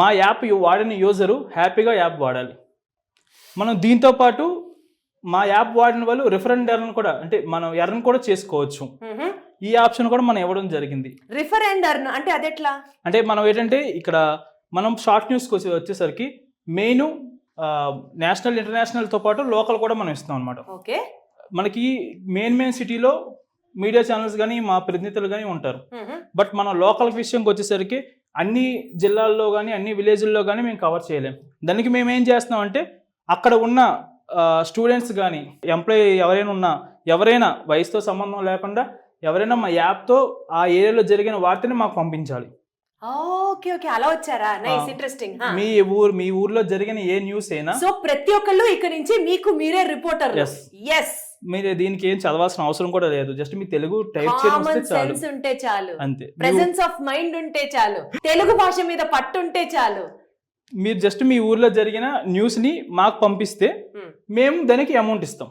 మా యాప్ వాడిన యూజరు హ్యాపీగా యాప్ వాడాలి. మనం దీంతో పాటు మా యాప్ వాడిన వాళ్ళు రిఫరెండ్ ఎర్న్ కూడా, అంటే మనం ఎర్న్ కూడా చేసుకోవచ్చు. ఈ ఆప్షన్ కూడా మనం ఇవ్వడం జరిగింది. రిఫర్ అండ్ ఎర్న్ అంటే అదెట్లా? అంటే మనం ఏంటంటే ఇక్కడ మనం షార్ట్ న్యూస్కి వచ్చేసరికి మెయిన్ నేషనల్ ఇంటర్నేషనల్తో పాటు లోకల్ కూడా మనం ఇస్తాం అనమాట. ఓకే, మనకి మెయిన్ సిటీలో మీడియా ఛానల్స్ కానీ మా ప్రతినిధులు కానీ ఉంటారు. బట్ మనం లోకల్ విషయంకి వచ్చేసరికి అన్ని జిల్లాల్లో కానీ అన్ని విలేజ్ల్లో కానీ మేము కవర్ చేయలేం. దానికి మేము ఏం చేస్తున్నాం అంటే అక్కడ ఉన్న స్టూడెంట్స్ కానీ ఎంప్లాయీ ఎవరైనా వయసుతో సంబంధం లేకుండా ఎవరైనా మా యాప్తో ఆ ఏరియాలో జరిగిన వార్తని మాకు పంపించాలి. ఓకే ఓకే, అలా వచ్చారా? Nice, interesting. మీ ఊర్లో జరిగిన ఏ న్యూస్ అయినా సో ప్రతి ఒక్కళ్ళు ఇక్కడ నుంచి మీకు మీరే రిపోర్టర్. ఎస్, మీరు దీనికి ఏం చదవాల్సిన అవసరం కూడా లేదు. జస్ట్ మీ తెలుగు టైప్ చేయడం సెన్స్ ఉంటే చాలు, అంతే. ప్రెజెన్స్ ఆఫ్ మైండ్ ఉంటే చాలు, తెలుగు భాష మీద పట్టు ఉంటే చాలు. మీరు జస్ట్ మీ ఊర్లో జరిగిన న్యూస్ ని మాకు పంపిస్తే మేము దానికి అమౌంట్ ఇస్తాం.